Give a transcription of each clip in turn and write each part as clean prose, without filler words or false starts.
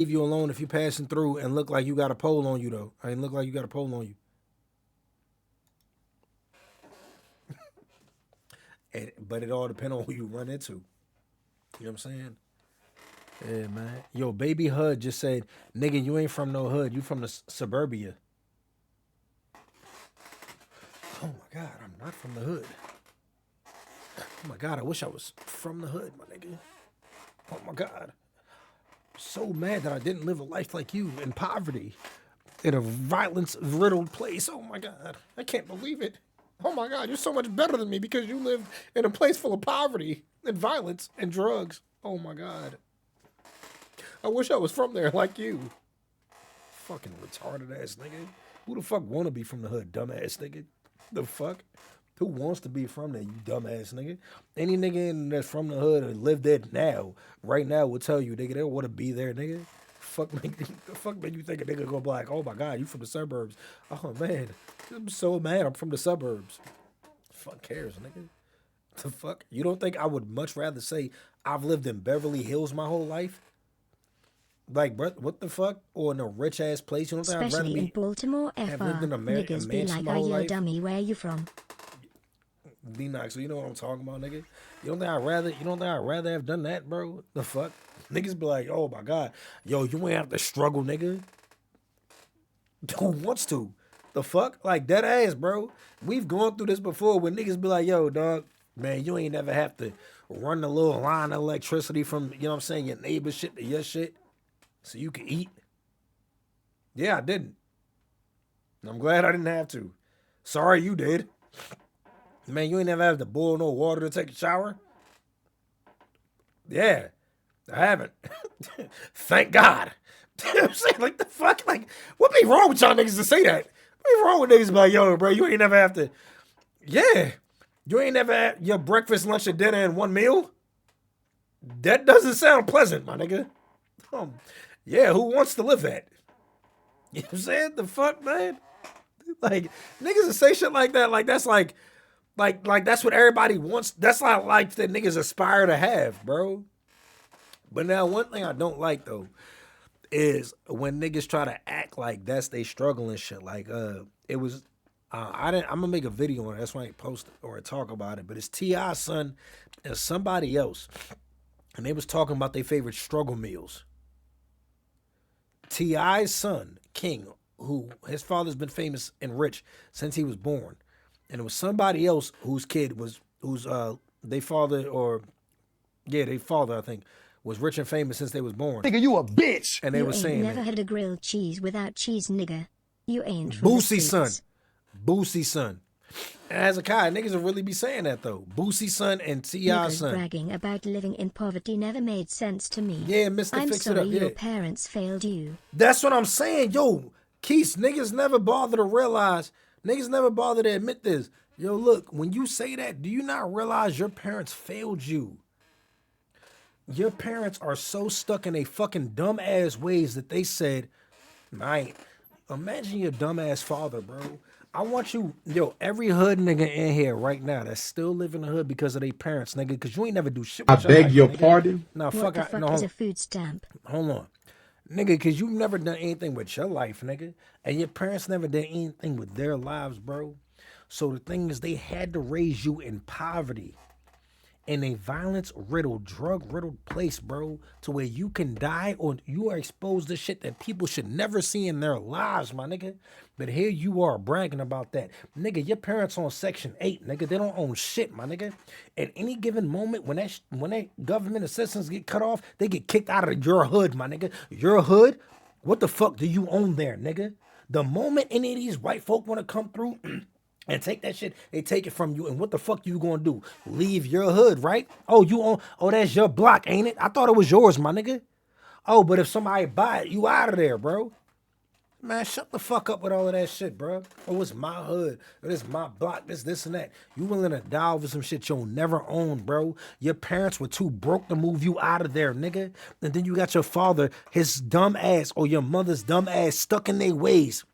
leave you alone if you passing through and look like you got a pole on you though. I mean, look like you got a pole on you. But it all depends on who you run into. You know what I'm saying? Yeah, man. Yo, baby Hud just said, "Nigga, you ain't from no hood. You from the suburbia." Oh my God, I'm not from the hood. Oh my God, I wish I was from the hood, my nigga. Oh my God, so mad that I didn't live a life like you in poverty, in a violence-riddled place. Oh my God, I can't believe it. Oh my God, you're so much better than me because you lived in a place full of poverty and violence and drugs. Oh my God. I wish I was from there like you. Fucking retarded ass nigga. Who the fuck wanna be from the hood, dumbass nigga? The fuck? Who wants to be from there, you dumbass nigga? Any nigga that's from the hood and live there now, right now, will tell you, nigga, they don't want to be there, nigga. The fuck make you think a nigga gonna be like, oh my God, you from the suburbs? Oh man, I'm so mad I'm from the suburbs. Fuck cares, nigga. The fuck? You don't think I would much rather say I've lived in Beverly Hills my whole life? Like, bro, what the fuck? Or in a rich ass place? You don't think I'd rather Especially in be Baltimore, have lived FR. in a Niggas be mansion like, my are whole you a life? dummy? Where you from? D-Knox, so you know what I'm talking about, nigga? You don't think I'd rather have done that, bro? The fuck? Niggas be like, oh my God, yo, you ain't have to struggle, nigga. Who wants to? The fuck? Like, dead ass, bro. We've gone through this before when niggas be like, yo, dog, man, you ain't never have to run the little line of electricity from, you know what I'm saying, your neighbor's shit to your shit so you can eat. Yeah, I didn't. I'm glad I didn't have to. Sorry you did. Man, you ain't never have to boil no water to take a shower? Yeah, I haven't. Thank God. You know what I'm saying? Like, the fuck? Like, what be wrong with y'all niggas to say that? What be wrong with niggas be like, yo, bro, you ain't never have to. Yeah. You ain't never had your breakfast, lunch, and dinner in one meal? That doesn't sound pleasant, my nigga. Yeah, who wants to live that? You know what I'm saying? The fuck, man? Like, niggas that say shit like that, like, that's like that's what everybody wants. That's not life that niggas aspire to have, bro. But now one thing I don't like though is when niggas try to act like that's they struggle and shit. Like it was I didn't I'm gonna make a video on it. That's why I ain't post it or talk about it. But it's T.I.'s son and somebody else. And they was talking about their favorite struggle meals. T.I.'s son, King, who his father's been famous and rich since he was born. And it was somebody else whose kid was whose they father or yeah, they father, I think, was rich and famous since they was born. Nigga, you a bitch. And they You were ain't saying never that had a grilled cheese without cheese, nigga. You ain't from the Boosie son. streets. Boosie son. And as a guy, niggas will really be saying that though. Boosie son and T.I. Niggas son. bragging about living in poverty never made sense to me. Yeah, Mr. I'm Fix It sorry Up. Yeah. your parents failed you. That's what I'm saying. Yo, Keith, niggas never bother to realize, niggas never bother to admit this. Yo, look, when you say that, do you not realize your parents failed you? Your parents are so stuck in a fucking dumb ass ways that they said, "Man, imagine your dumb ass father, bro. I want you, yo, every hood nigga in here right now that still live in the hood because of their parents, nigga, because you ain't never do shit I with your beg life, your nigga. pardon? Nah, What fuck, the fuck no, is a food stamp? hold on. Nigga, because you've never done anything with your life, nigga. And your parents never did anything with their lives, bro. So the thing is, they had to raise you in poverty, in a violence-riddled, drug-riddled place, bro, to where you can die or you are exposed to shit that people should never see in their lives, my nigga. But here you are bragging about that. Nigga, your parents on Section 8, nigga. They don't own shit, my nigga. At any given moment, when that government assistance get cut off, they get kicked out of your hood, my nigga. Your hood? What the fuck do you own there, nigga? The moment any of these white folk want to come through and take that shit, they take it from you. And what the fuck you gonna do? Leave your hood, right? Oh, you own, oh, that's your block, ain't it? I thought it was yours, my nigga. Oh, but if somebody buy it, you out of there, bro. Man, shut the fuck up with all of that shit, bro. Oh, it's my hood. It's my block. This, and that. You willing to die over some shit you'll never own, bro. Your parents were too broke to move you out of there, nigga. And then you got your father, his dumb ass, or your mother's dumb ass stuck in their ways.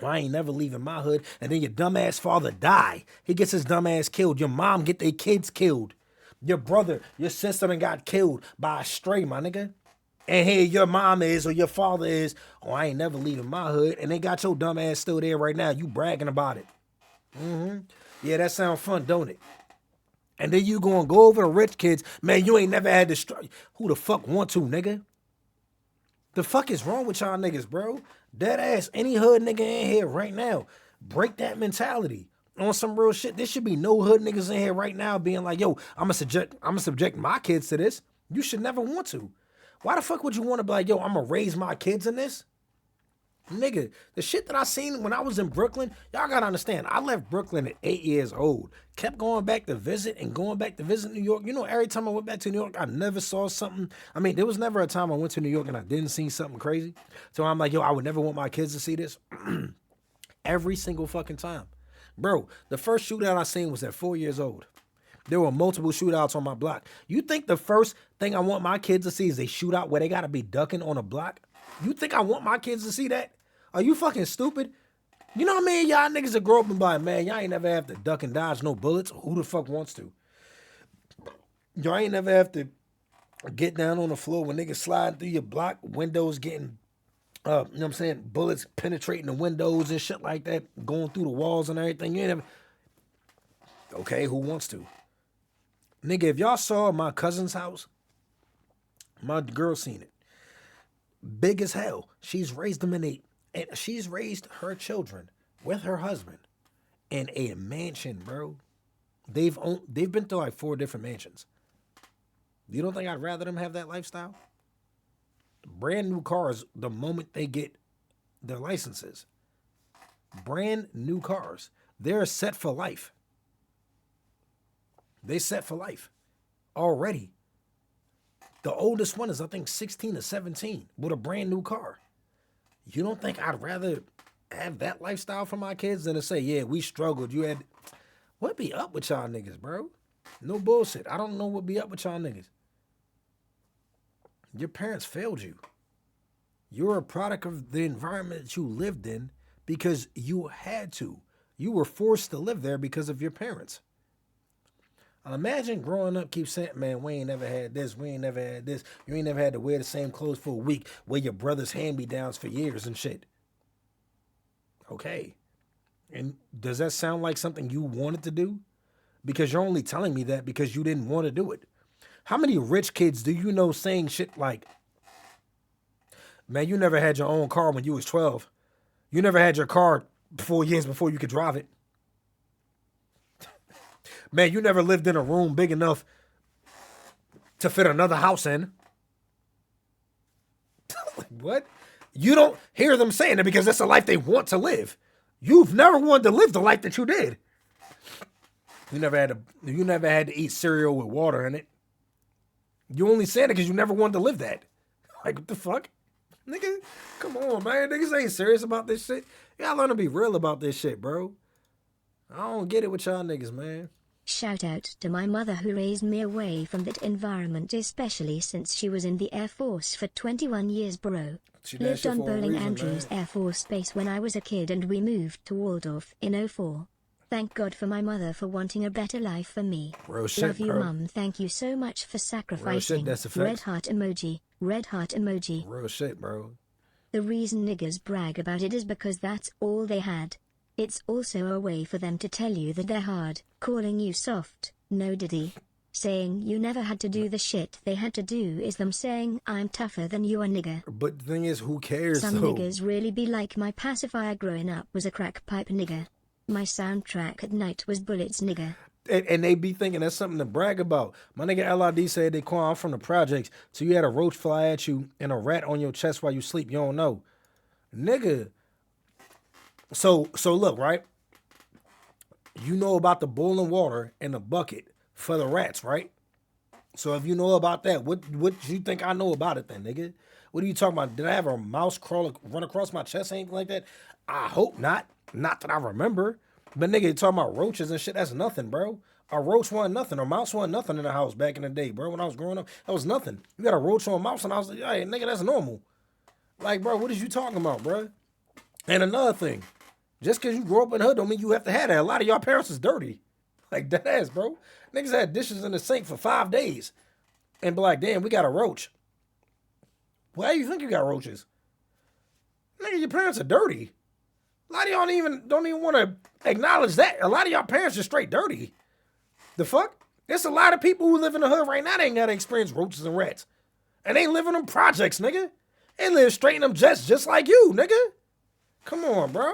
Well, I ain't never leaving my hood. And then your dumb ass father die. He gets his dumb ass killed. Your mom get their kids killed. Your brother, your sister done got killed by a stray, my nigga. And here your mom is or your father is, oh, I ain't never leaving my hood. And they got your dumb ass still there right now. You bragging about it. Yeah, that sounds fun, don't it? And then you gonna go over to rich kids. Man, you ain't never had to struggle. Who the fuck want to, nigga? The fuck is wrong with y'all niggas, bro? Dead ass, any hood nigga in here right now, break that mentality. On some real shit, there should be no hood niggas in here right now being like, yo, I'ma subject my kids to this. You should never want to. Why the fuck would you want to be like, yo, I'ma raise my kids in this? Nigga, the shit that I seen when I was in Brooklyn, y'all gotta understand, I left Brooklyn at 8 years old. Kept going back to visit and going back to visit New York. You know, every time I went back to New York, I never saw something. I mean, there was never a time I went to New York and I didn't see something crazy. So I'm like, yo, I would never want my kids to see this. Every single fucking time. Bro, the first shootout I seen was at 4 years old. There were multiple shootouts on my block. You think the first thing I want my kids to see is a shootout where they gotta be ducking on a block? You think I want my kids to see that? Are you fucking stupid? You know what I mean? Y'all niggas that grow up and be like, man, y'all ain't never have to duck and dodge no bullets. Who the fuck wants to? Y'all ain't never have to get down on the floor when niggas sliding through your block, windows getting, you know what I'm saying, bullets penetrating the windows and shit like that, going through the walls and everything. You ain't never... Okay, who wants to? Nigga, if y'all saw my cousin's house, my girl seen it. Big as hell. She's raised them and she's raised her children with her husband in a mansion, bro. They've been through like 4 different mansions. You don't think I'd rather them have that lifestyle? Brand new cars the moment they get their licenses. Brand new cars. They're set for life. They set for life already. The oldest one is, I think, 16 or 17 with a brand new car. You don't think I'd rather have that lifestyle for my kids than to say, yeah, we struggled. You had... What be up with y'all niggas, bro? No bullshit. I don't know what be up with y'all niggas. Your parents failed you. You're a product of the environment that you lived in because you had to. You were forced to live there because of your parents. And imagine growing up, keep saying, man, we ain't never had this, we ain't never had this. You ain't never had to wear the same clothes for a week, wear your brother's hand-me-downs for years and shit. Okay. And does that sound like something you wanted to do? Because you're only telling me that because you didn't want to do it. How many rich kids do you know saying shit like, man, you never had your own car when you was 12. You never had your car 4 years before you could drive it. Man, you never lived in a room big enough to fit another house in. What? You don't hear them saying it because that's the life they want to live. You've never wanted to live the life that you did. You never had to eat cereal with water in it. You only said it because you never wanted to live that. Like, what the fuck? Nigga, come on, man. Niggas ain't serious about this shit. Y'all learn to be real about this shit, bro. I don't get it with y'all niggas, man. Shout out to my mother who raised me away from that environment, especially since she was in the Air Force for 21 years, bro. Lived on Bowling Andrews Air Force Base when I was a kid and we moved to Waldorf in '04. Thank God for my mother for wanting a better life for me. Real shit, love you, bro. Mum. Thank you so much for sacrificing. Real shit, that's a fact. Red heart emoji. Red heart emoji. Real shit, bro. The reason niggas brag about it is because that's all they had. It's also a way for them to tell you that they're hard, calling you soft, no diddy. Saying you never had to do the shit they had to do is them saying I'm tougher than you a nigga. But the thing is, who cares Some though? niggas really be like, my pacifier growing up was a crack pipe nigga. My soundtrack at night was bullets nigga. And they be thinking that's something to brag about. My nigga LID said, Daquan, I'm from the projects, so you had a roach fly at you and a rat on your chest while you sleep. You don't know. Nigga. So look, right? You know about the boiling water in the bucket for the rats, right? So if you know about that, what do you think I know about it then, nigga? What are you talking about? Did I have a mouse run across my chest, anything like that? I hope not. Not that I remember. But nigga, you talking about roaches and shit, that's nothing, bro. A roach wasn't nothing. A mouse wasn't nothing in the house back in the day, bro. When I was growing up, that was nothing. You got a roach or a mouse, and I was like, hey, nigga, that's normal. Like, bro, what is you talking about, bro? And another thing, just because you grow up in the hood don't mean you have to have that. A lot of y'all parents is dirty. Like, that ass, bro. Niggas had dishes in the sink for 5 days and be like, damn, we got a roach. Why do you think you got roaches? Nigga, your parents are dirty. A lot of y'all don't even want to acknowledge that. A lot of y'all parents are straight dirty. The fuck? There's a lot of people who live in the hood right now that ain't got to experience roaches and rats. And they live in them projects, nigga. They live straight in them jets just like you, nigga. Come on, bro.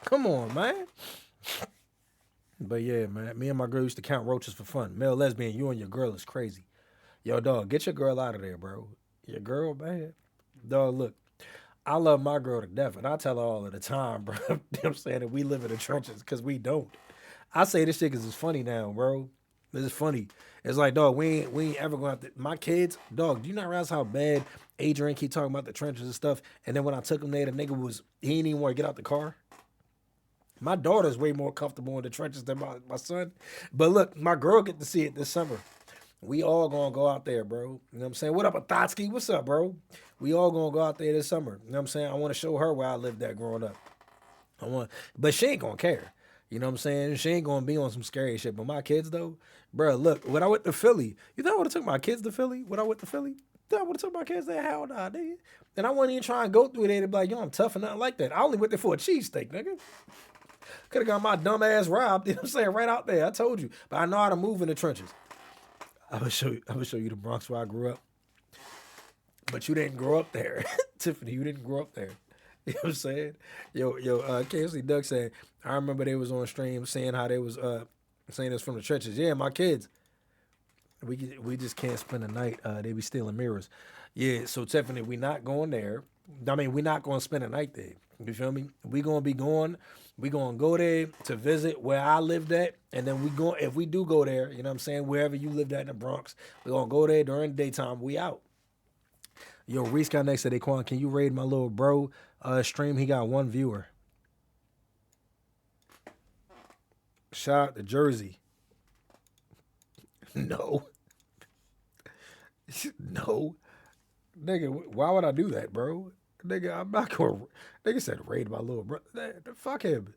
Come on, man. But yeah, man. Me and my girl used to count roaches for fun. Male lesbian, you and your girl is crazy. Yo, dog, get your girl out of there, bro. Your girl, man. Dog, look. I love my girl to death, and I tell her all of the time, bro. You know what I'm saying that we live in the trenches because we don't. I say this shit because it's funny now, bro. This is funny. It's like, dog, we ain't ever going to have to. My kids, dog, do you not realize how bad Adrian keep talking about the trenches and stuff? And then when I took him there, the nigga he didn't even want to get out the car. My daughter's way more comfortable in the trenches than my son. But look, my girl get to see it this summer. We all gonna go out there, bro. You know what I'm saying? What up, Athotsky? What's up, bro? We all gonna go out there this summer. You know what I'm saying? I want to show her where I lived at growing up. But she ain't gonna care. You know what I'm saying? She ain't gonna be on some scary shit. But my kids, though, bro, look, when I went to Philly, you think I would have took my kids to Philly? When I went to Philly? I would have took my kids there. Hell nah, nigga. And I wasn't even trying to go through there to be like, yo, I'm tough and nothing like that. I only went there for a cheesesteak, nigga. Could have got my dumb ass robbed, you know what I'm saying, right out there. I told you. But I know how to move in the trenches. I would show you the Bronx where I grew up. But you didn't grow up there. Tiffany, you didn't grow up there. You know what I'm saying? KFC Doug said, I remember they was on stream saying how they was saying it's from the trenches. Yeah, my kids. We just can't spend the night. They be stealing mirrors. Yeah, so Tiffany, we not going there. I mean, we not going to spend the night there. You feel me? We going to go there to visit where I lived at. And then if we do go there, you know what I'm saying, wherever you lived at in the Bronx, we going to go there during the daytime. We out. Yo, Reese got next to Daquan. Can you raid my little bro stream? He got 1 viewer. Shout out to Jersey. No. No. Nigga, why would I do that, bro? Nigga, I'm not going to... Nigga said raid my little bro. Fuck him.